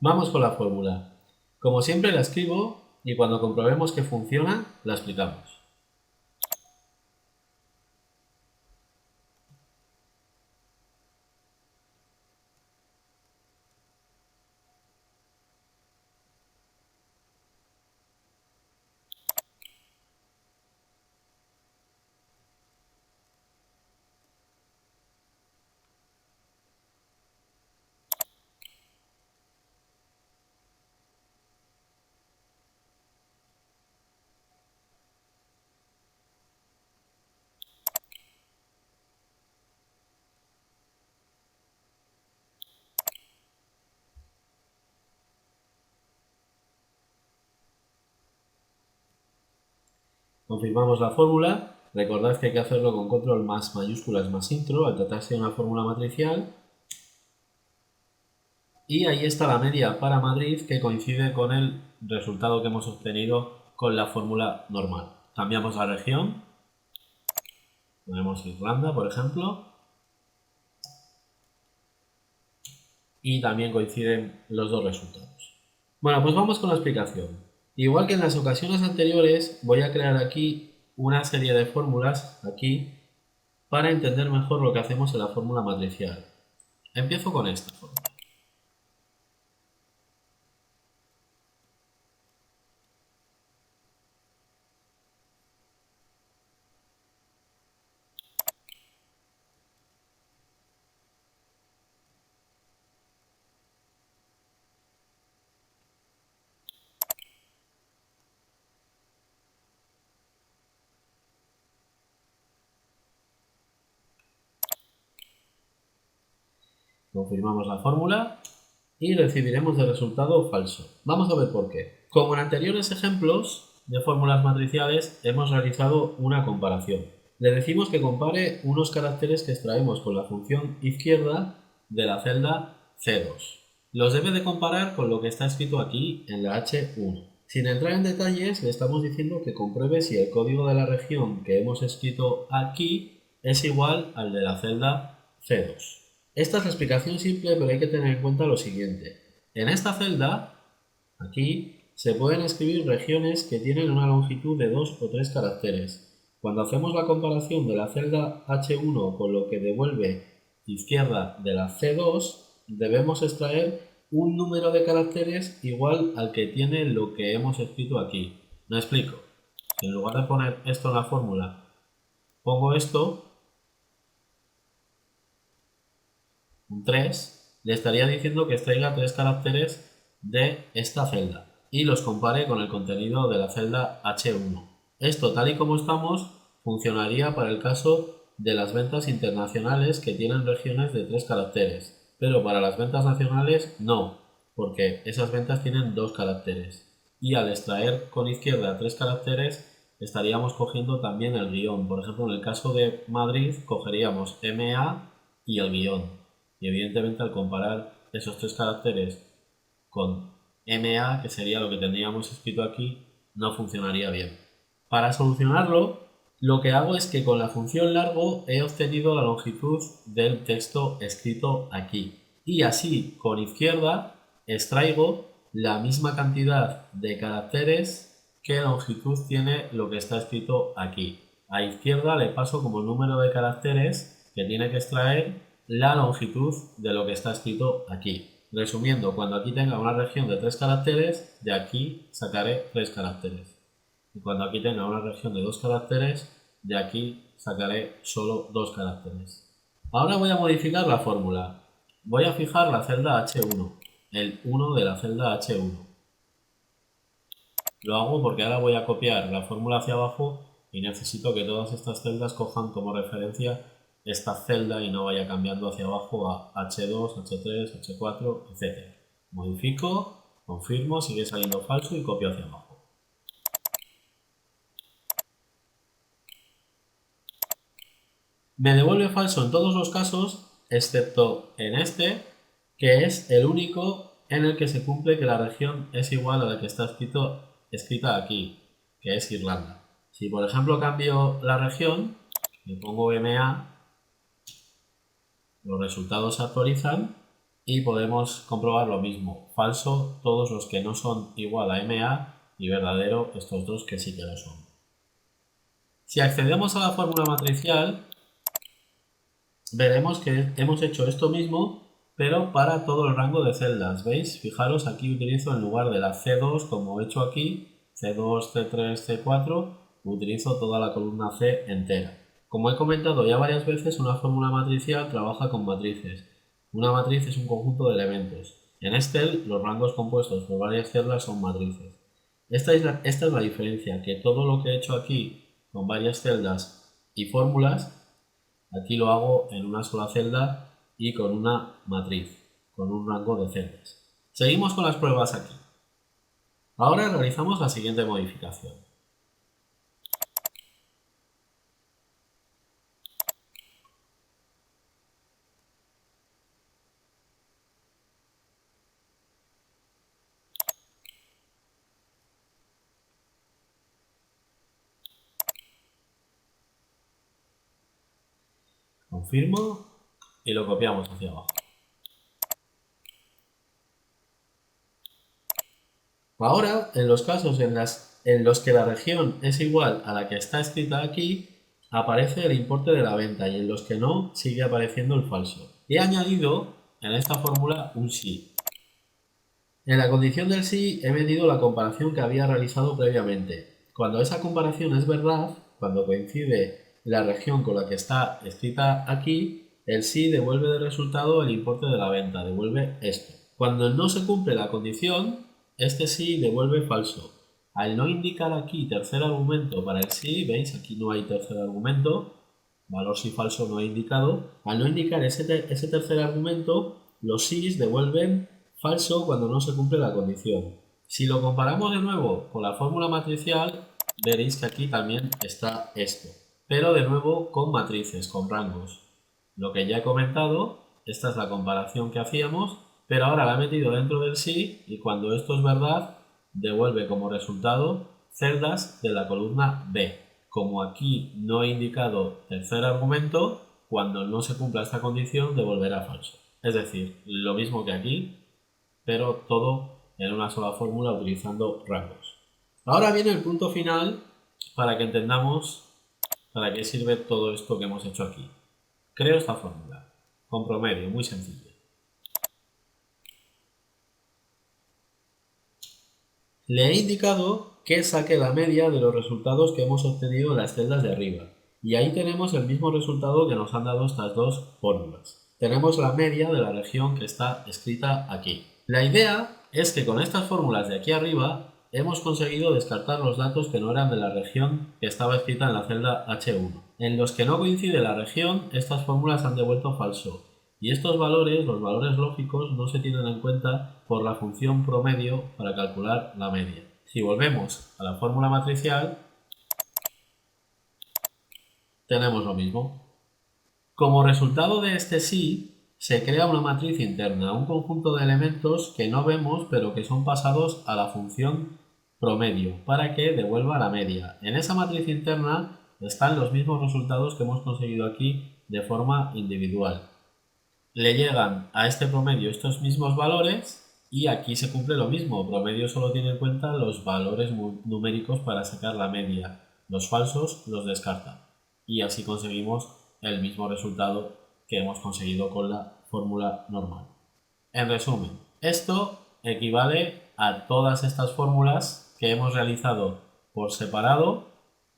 Vamos con la fórmula. Como siempre la escribo y cuando comprobemos que funciona, la explicamos. Confirmamos la fórmula. Recordad que hay que hacerlo con control más mayúsculas más intro al tratarse de una fórmula matricial. Y ahí está la media para Madrid, que coincide con el resultado que hemos obtenido con la fórmula normal. Cambiamos la región, ponemos Irlanda, por ejemplo, y también coinciden los dos resultados. Bueno, pues vamos con la explicación. Igual que en las ocasiones anteriores, voy a crear aquí una serie de fórmulas, aquí, para entender mejor lo que hacemos en la fórmula matricial. Empiezo con esta fórmula. Confirmamos la fórmula y recibiremos de resultado falso. Vamos a ver por qué. Como en anteriores ejemplos de fórmulas matriciales, hemos realizado una comparación. Le decimos que compare unos caracteres que extraemos con la función izquierda de la celda C2. Los debe de comparar con lo que está escrito aquí en la H1. Sin entrar en detalles, le estamos diciendo que compruebe si el código de la región que hemos escrito aquí es igual al de la celda C2. Esta es la explicación simple, pero hay que tener en cuenta lo siguiente. En esta celda, aquí, se pueden escribir regiones que tienen una longitud de 2 o 3 caracteres. Cuando hacemos la comparación de la celda H1 con lo que devuelve izquierda de la C2, debemos extraer un número de caracteres igual al que tiene lo que hemos escrito aquí. Me explico. En lugar de poner esto en la fórmula, pongo esto, un 3, le estaría diciendo que extraiga 3 caracteres de esta celda y los compare con el contenido de la celda H1. Esto, tal y como estamos, funcionaría para el caso de las ventas internacionales que tienen regiones de 3 caracteres, pero para las ventas nacionales no, porque esas ventas tienen 2 caracteres. Y al extraer con izquierda 3 caracteres, estaríamos cogiendo también el guión. Por ejemplo, en el caso de Madrid, cogeríamos MA y el guión. Y evidentemente al comparar esos 3 caracteres con MA, que sería lo que tendríamos escrito aquí, no funcionaría bien. Para solucionarlo, lo que hago es que con la función largo he obtenido la longitud del texto escrito aquí. Y así, con izquierda, extraigo la misma cantidad de caracteres que longitud tiene lo que está escrito aquí. A izquierda le paso como número de caracteres que tiene que extraer la longitud de lo que está escrito aquí. Resumiendo, cuando aquí tenga una región de 3 caracteres, de aquí sacaré 3 caracteres. Y cuando aquí tenga una región de 2 caracteres, de aquí sacaré solo 2 caracteres. Ahora voy a modificar la fórmula. Voy a fijar la celda H1, el 1 de la celda H1. Lo hago porque ahora voy a copiar la fórmula hacia abajo y necesito que todas estas celdas cojan como referencia esta celda y no vaya cambiando hacia abajo a H2, H3, H4, etc. Modifico, confirmo, sigue saliendo falso y copio hacia abajo. Me devuelve falso en todos los casos, excepto en este, que es el único en el que se cumple que la región es igual a la que está escrita aquí, que es Irlanda. Si por ejemplo cambio la región, le pongo MA, los resultados se actualizan y podemos comprobar lo mismo, falso todos los que no son igual a MA y verdadero estos dos que sí que lo son. Si accedemos a la fórmula matricial, veremos que hemos hecho esto mismo, pero para todo el rango de celdas. ¿Veis? Fijaros, aquí utilizo en lugar de la C2, como he hecho aquí, C2, C3, C4, utilizo toda la columna C entera. Como he comentado ya varias veces, una fórmula matricial trabaja con matrices. Una matriz es un conjunto de elementos. En Excel, los rangos compuestos por varias celdas son matrices. Esta es la diferencia, que todo lo que he hecho aquí con varias celdas y fórmulas, aquí lo hago en una sola celda y con una matriz, con un rango de celdas. Seguimos con las pruebas aquí. Ahora realizamos la siguiente modificación. Confirmo y lo copiamos hacia abajo. Ahora, en los casos en los que la región es igual a la que está escrita aquí, aparece el importe de la venta y en los que no, sigue apareciendo el falso. He añadido en esta fórmula un sí. En la condición del sí he medido la comparación que había realizado previamente. Cuando esa comparación es verdad, cuando coincide la región con la que está escrita aquí, el sí devuelve de resultado el importe de la venta, devuelve esto. Cuando no se cumple la condición, este sí devuelve falso. Al no indicar aquí tercer argumento para el sí, veis, aquí no hay tercer argumento, valor sí falso no he indicado. Al no indicar ese tercer argumento, los sís devuelven falso cuando no se cumple la condición. Si lo comparamos de nuevo con la fórmula matricial, veréis que aquí también está esto, pero de nuevo con matrices, con rangos. Lo que ya he comentado, esta es la comparación que hacíamos, pero ahora la he metido dentro del sí y cuando esto es verdad, devuelve como resultado celdas de la columna B. Como aquí no he indicado tercer argumento, cuando no se cumpla esta condición devolverá falso. Es decir, lo mismo que aquí, pero todo en una sola fórmula utilizando rangos. Ahora viene el punto final para que entendamos para qué sirve todo esto que hemos hecho aquí. Creo esta fórmula, con promedio, muy sencilla. Le he indicado que saque la media de los resultados que hemos obtenido en las celdas de arriba. Y ahí tenemos el mismo resultado que nos han dado estas dos fórmulas. Tenemos la media de la región que está escrita aquí. La idea es que con estas fórmulas de aquí arriba hemos conseguido descartar los datos que no eran de la región que estaba escrita en la celda H1. En los que no coincide la región, estas fórmulas han devuelto falso. Y estos valores, los valores lógicos, no se tienen en cuenta por la función promedio para calcular la media. Si volvemos a la fórmula matricial, tenemos lo mismo. Como resultado de este sí, se crea una matriz interna, un conjunto de elementos que no vemos pero que son pasados a la función promedio para que devuelva la media. En esa matriz interna están los mismos resultados que hemos conseguido aquí de forma individual. Le llegan a este promedio estos mismos valores y aquí se cumple lo mismo. Promedio solo tiene en cuenta los valores numéricos para sacar la media. Los falsos los descarta. Y así conseguimos el mismo resultado que hemos conseguido con la fórmula normal. En resumen, esto equivale a todas estas fórmulas que hemos realizado por separado,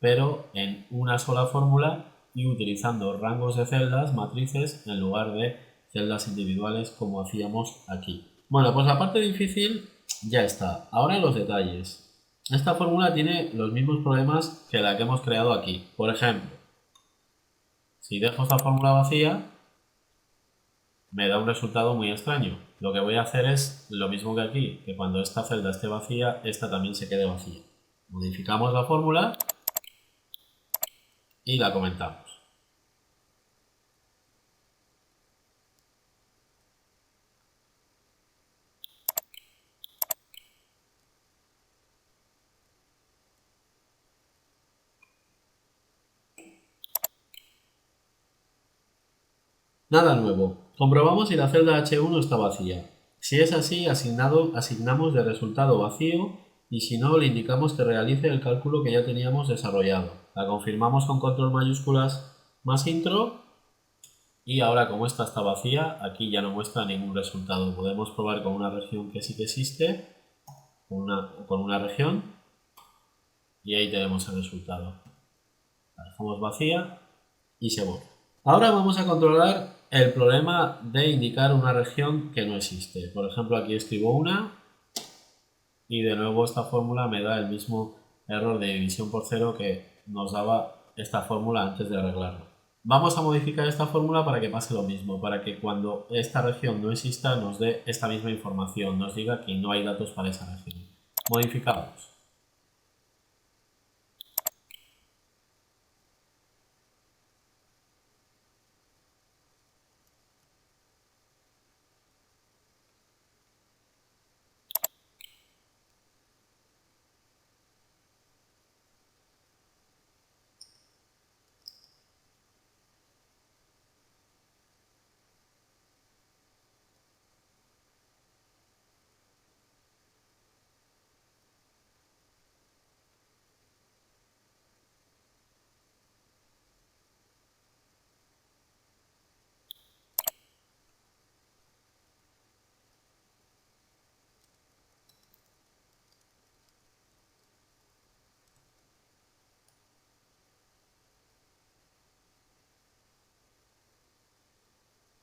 pero en una sola fórmula y utilizando rangos de celdas, matrices, en lugar de celdas individuales como hacíamos aquí. Bueno, pues la parte difícil ya está. Ahora los detalles. Esta fórmula tiene los mismos problemas que la que hemos creado aquí. Por ejemplo, si dejo esta fórmula vacía, me da un resultado muy extraño. Lo que voy a hacer es lo mismo que aquí, que cuando esta celda esté vacía, esta también se quede vacía. Modificamos la fórmula y la comentamos. Nada nuevo. Comprobamos si la celda H1 está vacía. Si es así, asignamos de resultado vacío y si no, le indicamos que realice el cálculo que ya teníamos desarrollado. La confirmamos con control mayúsculas más intro y ahora como esta está vacía, aquí ya no muestra ningún resultado. Podemos probar con una región que sí que existe, con una región y ahí tenemos el resultado. La dejamos vacía y se borra. Ahora vamos a controlar el problema de indicar una región que no existe. Por ejemplo, aquí escribo una y de nuevo esta fórmula me da el mismo error de división por cero que nos daba esta fórmula antes de arreglarlo. Vamos a modificar esta fórmula para que pase lo mismo, para que cuando esta región no exista nos dé esta misma información, nos diga que no hay datos para esa región. Modificamos.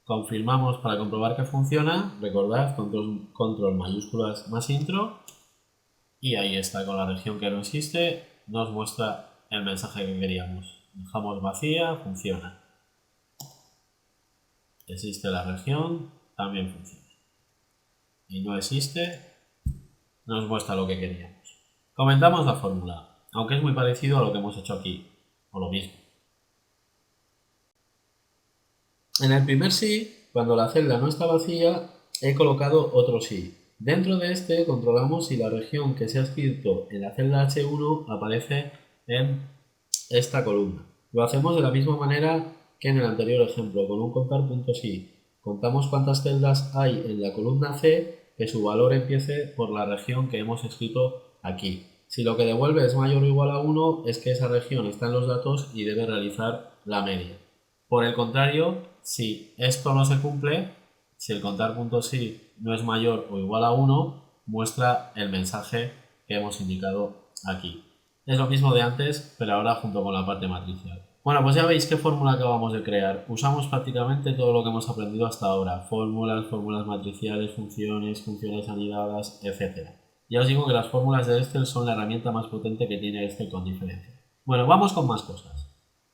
Confirmamos para comprobar que funciona, recordad, control mayúsculas más intro y ahí está, con la región que no existe, nos muestra el mensaje que queríamos. Dejamos vacía, funciona. Existe la región, también funciona. Y no existe, nos muestra lo que queríamos. Comentamos la fórmula, aunque es muy parecido a lo que hemos hecho aquí, o lo mismo. En el primer sí, cuando la celda no está vacía, he colocado otro sí. Dentro de este controlamos si la región que se ha escrito en la celda H1 aparece en esta columna. Lo hacemos de la misma manera que en el anterior ejemplo, con un contar.sí. Contamos cuántas celdas hay en la columna C, que su valor empiece por la región que hemos escrito aquí. Si lo que devuelve es mayor o igual a 1, es que esa región está en los datos y debe realizar la media. Por el contrario, si esto no se cumple, si el contar.sí no es mayor o igual a 1, muestra el mensaje que hemos indicado aquí. Es lo mismo de antes, pero ahora junto con la parte matricial. Bueno, pues ya veis qué fórmula acabamos de crear. Usamos prácticamente todo lo que hemos aprendido hasta ahora. Fórmulas, fórmulas matriciales, funciones anidadas, etc. Ya os digo que las fórmulas de Excel son la herramienta más potente que tiene Excel con diferencia. Bueno, vamos con más cosas.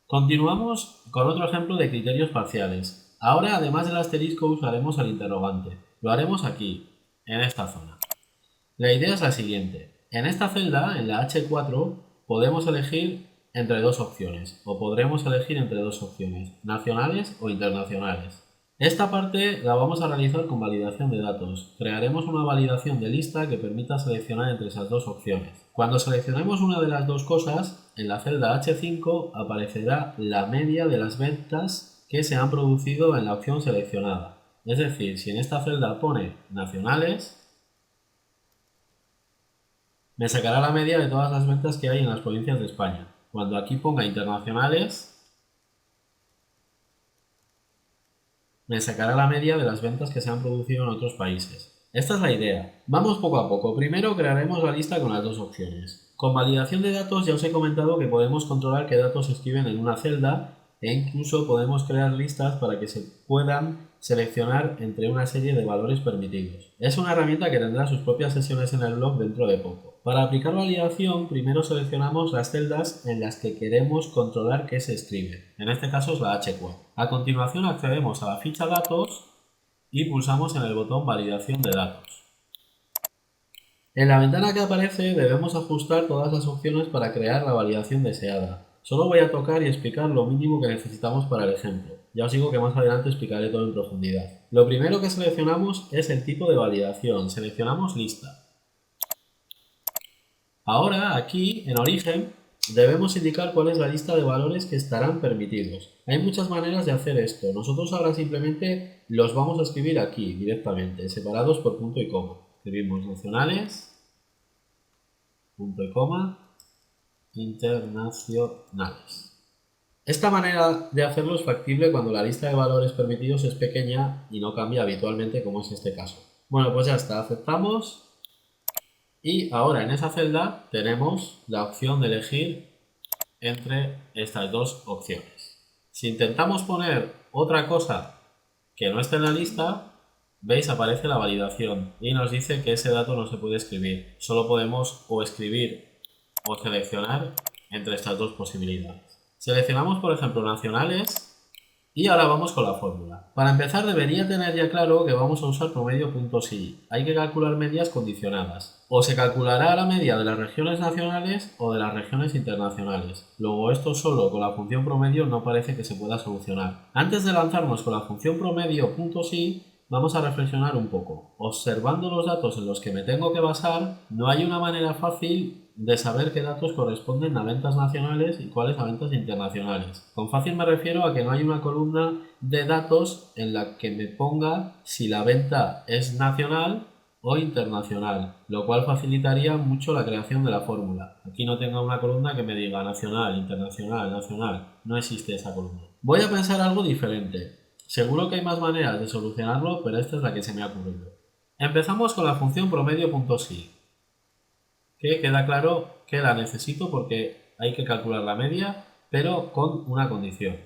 Continuamos con otro ejemplo de criterios parciales. Ahora, además del asterisco, usaremos el interrogante. Lo haremos aquí, en esta zona. La idea es la siguiente. En esta celda, en la H4, podemos elegir entre dos opciones, o podremos elegir entre dos opciones, nacionales o internacionales. Esta parte la vamos a realizar con validación de datos. Crearemos una validación de lista que permita seleccionar entre esas dos opciones. Cuando seleccionemos una de las dos cosas, en la celda H5 aparecerá la media de las ventas que se han producido en la opción seleccionada. Es decir, si en esta celda pone nacionales, me sacará la media de todas las ventas que hay en las provincias de España. Cuando aquí ponga internacionales, me sacará la media de las ventas que se han producido en otros países. Esta es la idea. Vamos poco a poco. Primero crearemos la lista con las dos opciones. Con validación de datos ya os he comentado que podemos controlar qué datos se escriben en una celda e incluso podemos crear listas para que se puedan seleccionar entre una serie de valores permitidos. Es una herramienta que tendrá sus propias sesiones en el blog dentro de poco. Para aplicar validación, primero seleccionamos las celdas en las que queremos controlar qué se escribe. En este caso es la H4. A continuación accedemos a la ficha datos y pulsamos en el botón validación de datos. En la ventana que aparece debemos ajustar todas las opciones para crear la validación deseada. Solo voy a tocar y explicar lo mínimo que necesitamos para el ejemplo. Ya os digo que más adelante explicaré todo en profundidad. Lo primero que seleccionamos es el tipo de validación. Seleccionamos lista. Ahora aquí en origen debemos indicar cuál es la lista de valores que estarán permitidos. Hay muchas maneras de hacer esto. Nosotros ahora simplemente los vamos a escribir aquí directamente, separados por punto y coma. Escribimos nacionales, punto y coma, internacionales. Esta manera de hacerlo es factible cuando la lista de valores permitidos es pequeña y no cambia habitualmente, como es este caso. Bueno, pues ya está, aceptamos. Y ahora en esa celda tenemos la opción de elegir entre estas dos opciones. Si intentamos poner otra cosa que no esté en la lista, veis aparece la validación y nos dice que ese dato no se puede escribir. Solo podemos o escribir o seleccionar entre estas dos posibilidades. Seleccionamos por ejemplo nacionales y ahora vamos con la fórmula. Para empezar debería tener ya claro que vamos a usar promedio.si. Hay que calcular medias condicionadas. O se calculará la media de las regiones nacionales o de las regiones internacionales. Luego esto solo con la función promedio no parece que se pueda solucionar. Antes de lanzarnos con la función promedio.si, vamos a reflexionar un poco. Observando los datos en los que me tengo que basar, no hay una manera fácil de saber qué datos corresponden a ventas nacionales y cuáles a ventas internacionales. Con fácil me refiero a que no hay una columna de datos en la que me ponga si la venta es nacional o internacional, lo cual facilitaría mucho la creación de la fórmula. Aquí no tengo una columna que me diga nacional, internacional, nacional. No existe esa columna. Voy a pensar algo diferente. Seguro que hay más maneras de solucionarlo, pero esta es la que se me ha ocurrido. Empezamos con la función promedio.si, que queda claro que la necesito porque hay que calcular la media, pero con una condición.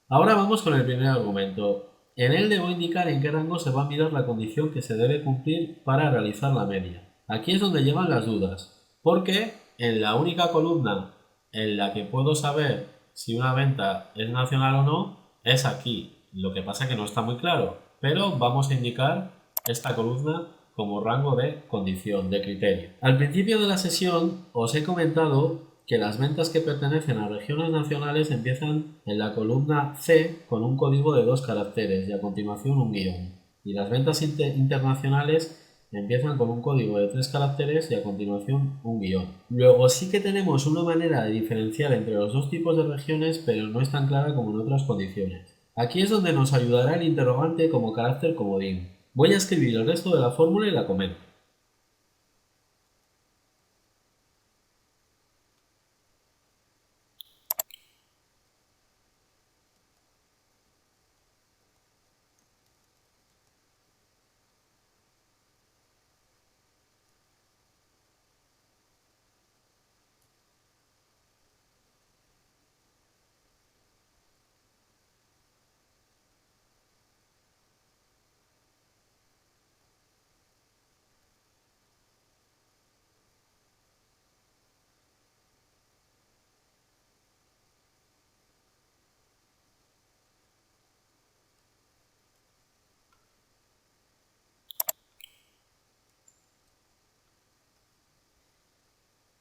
Ahora vamos con el primer argumento. En él debo indicar en qué rango se va a mirar la condición que se debe cumplir para realizar la media. Aquí es donde llevan las dudas, porque en la única columna en la que puedo saber si una venta es nacional o no es aquí. Lo que pasa es que no está muy claro, pero vamos a indicar esta columna como rango de condición, de criterio. Al principio de la sesión os he comentado que las ventas que pertenecen a regiones nacionales empiezan en la columna C con un código de 2 caracteres y a continuación un guión. Y las ventas internacionales empiezan con un código de 3 caracteres y a continuación un guión. Luego sí que tenemos una manera de diferenciar entre los dos tipos de regiones, pero no es tan clara como en otras condiciones. Aquí es donde nos ayudará el interrogante como carácter comodín. Voy a escribir el resto de la fórmula y la comento.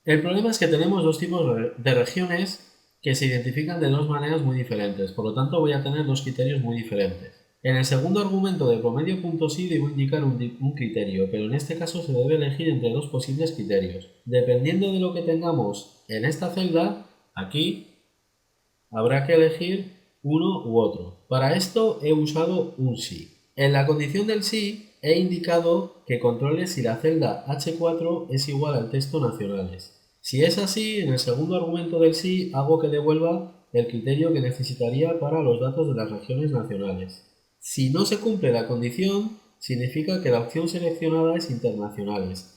El problema es que tenemos dos tipos de regiones que se identifican de dos maneras muy diferentes, por lo tanto voy a tener dos criterios muy diferentes. En el segundo argumento de promedio.si debo indicar un criterio, pero en este caso se debe elegir entre dos posibles criterios. Dependiendo de lo que tengamos en esta celda, aquí habrá que elegir uno u otro. Para esto he usado un sí. En la condición del sí he indicado que controle si la celda H4 es igual al texto nacionales. Si es así, en el segundo argumento del sí hago que devuelva el criterio que necesitaría para los datos de las regiones nacionales. Si no se cumple la condición, significa que la opción seleccionada es internacionales.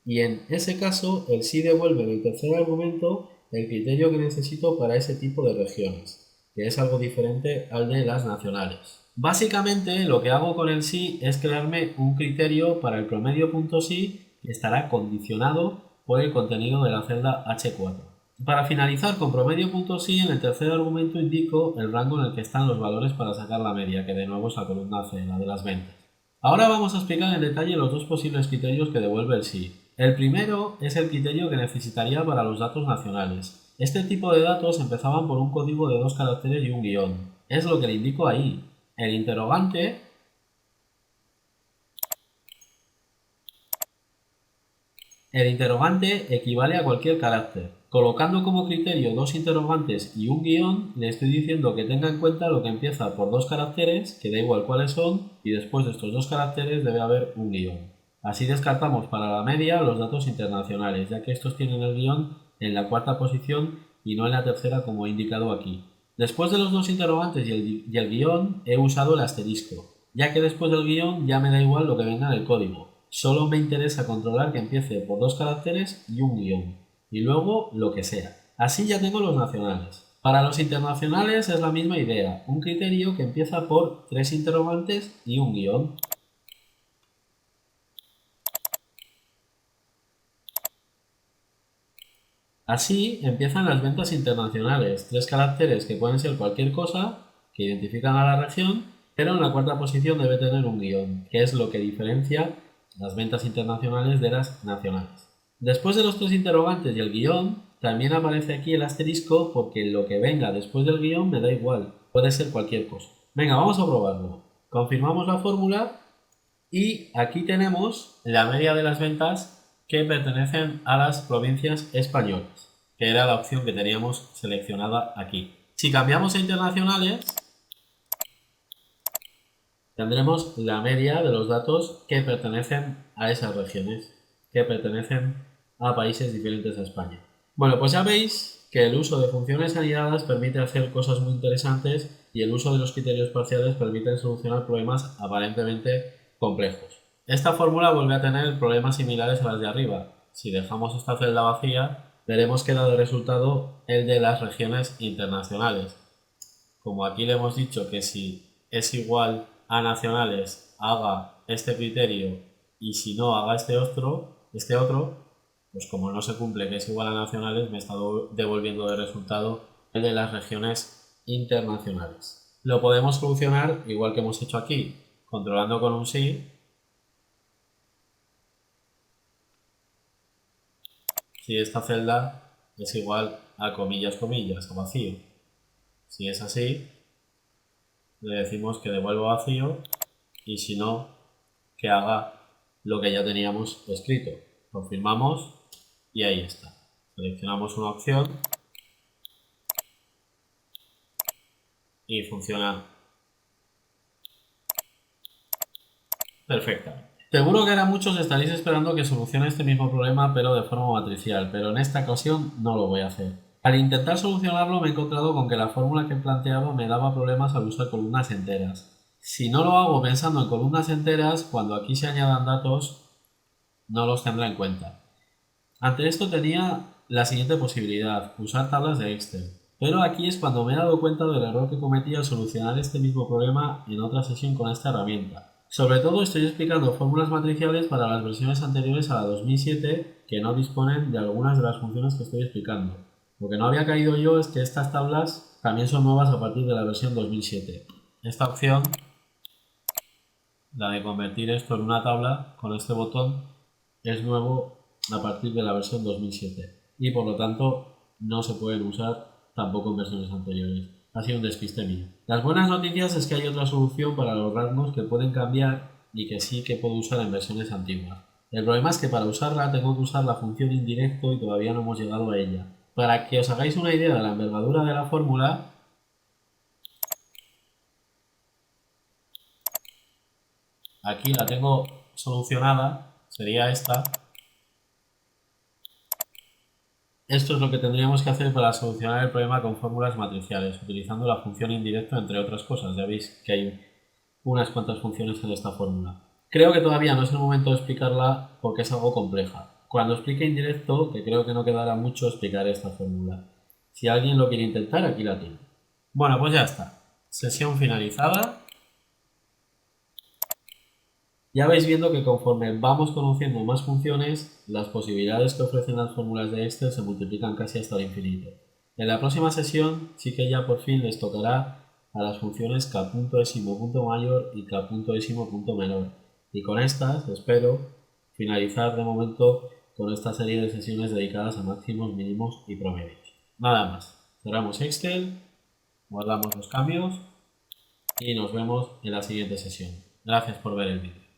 Y en ese caso, el sí devuelve en el tercer argumento el criterio que necesito para ese tipo de regiones, que es algo diferente al de las nacionales. Básicamente lo que hago con el sí es crearme un criterio para el promedio.si que estará condicionado por el contenido de la celda H4. Para finalizar con promedio.si, en el tercer argumento indico el rango en el que están los valores para sacar la media, que de nuevo es la columna C, la de las ventas. Ahora vamos a explicar en detalle los dos posibles criterios que devuelve el sí. El primero es el criterio que necesitaría para los datos nacionales. Este tipo de datos empezaban por un código de 2 caracteres y un guión. Es lo que le indico ahí. El interrogante equivale a cualquier carácter. Colocando como criterio dos interrogantes y un guión, le estoy diciendo que tenga en cuenta lo que empieza por dos caracteres, que da igual cuáles son, y después de estos dos caracteres debe haber un guión. Así descartamos para la media los datos internacionales, ya que estos tienen el guión en la cuarta posición y no en la tercera como he indicado aquí. Después de los dos interrogantes y el guión, he usado el asterisco, ya que después del guión ya me da igual lo que venga en el código. Solo me interesa controlar que empiece por dos caracteres y un guión, y luego lo que sea. Así ya tengo los nacionales. Para los internacionales es la misma idea, un criterio que empieza por tres interrogantes y un guión. Así empiezan las ventas internacionales, tres caracteres que pueden ser cualquier cosa, que identifican a la región, pero en la cuarta posición debe tener un guión, que es lo que diferencia las ventas internacionales de las nacionales. Después de los tres interrogantes y el guión, también aparece aquí el asterisco porque lo que venga después del guión me da igual, puede ser cualquier cosa. Venga, vamos a probarlo. Confirmamos la fórmula y aquí tenemos la media de las ventas que pertenecen a las provincias españolas, que era la opción que teníamos seleccionada aquí. Si cambiamos a internacionales, tendremos la media de los datos que pertenecen a esas regiones, que pertenecen a países diferentes a España. Bueno, pues ya veis que el uso de funciones anidadas permite hacer cosas muy interesantes y el uso de los criterios parciales permite solucionar problemas aparentemente complejos. Esta fórmula vuelve a tener problemas similares a las de arriba. Si dejamos esta celda vacía, veremos que da de resultado el de las regiones internacionales. Como aquí le hemos dicho que si es igual a nacionales haga este criterio y si no haga este otro, pues como no se cumple que es igual a nacionales, me está devolviendo de resultado el de las regiones internacionales. Lo podemos solucionar igual que hemos hecho aquí, controlando con un sí. Si esta celda es igual a comillas, comillas, a vacío. Si es así, le decimos que devuelva vacío y si no, que haga lo que ya teníamos escrito. Confirmamos y ahí está. Seleccionamos una opción y funciona perfectamente. Seguro que ahora muchos estaréis esperando que solucione este mismo problema pero de forma matricial, pero en esta ocasión no lo voy a hacer. Al intentar solucionarlo me he encontrado con que la fórmula que he planteado me daba problemas al usar columnas enteras. Si no lo hago pensando en columnas enteras, cuando aquí se añadan datos, no los tendrá en cuenta. Ante esto tenía la siguiente posibilidad, usar tablas de Excel. Pero aquí es cuando me he dado cuenta del error que cometí al solucionar este mismo problema en otra sesión con esta herramienta. Sobre todo estoy explicando fórmulas matriciales para las versiones anteriores a la 2007 que no disponen de algunas de las funciones que estoy explicando. Lo que no había caído yo es que estas tablas también son nuevas a partir de la versión 2007. Esta opción, la de convertir esto en una tabla con este botón, es nuevo a partir de la versión 2007 y por lo tanto no se pueden usar tampoco en versiones anteriores. Ha sido un despiste mío. Las buenas noticias es que hay otra solución para los rangos que pueden cambiar y que sí que puedo usar en versiones antiguas. El problema es que para usarla tengo que usar la función indirecto y todavía no hemos llegado a ella. Para que os hagáis una idea de la envergadura de la fórmula, aquí la tengo solucionada, sería esta. Esto es lo que tendríamos que hacer para solucionar el problema con fórmulas matriciales, utilizando la función indirecto entre otras cosas. Ya veis que hay unas cuantas funciones en esta fórmula. Creo que todavía no es el momento de explicarla porque es algo compleja. Cuando explique indirecto, que creo que no quedará mucho, explicaré esta fórmula. Si alguien lo quiere intentar, aquí la tiene. Bueno, pues ya está. Sesión finalizada. Ya vais viendo que conforme vamos conociendo más funciones, las posibilidades que ofrecen las fórmulas de Excel se multiplican casi hasta el infinito. En la próxima sesión sí que ya por fin les tocará a las funciones k.mayor y k.menor. Y con estas espero finalizar de momento con esta serie de sesiones dedicadas a máximos, mínimos y promedios. Nada más. Cerramos Excel, guardamos los cambios y nos vemos en la siguiente sesión. Gracias por ver el vídeo.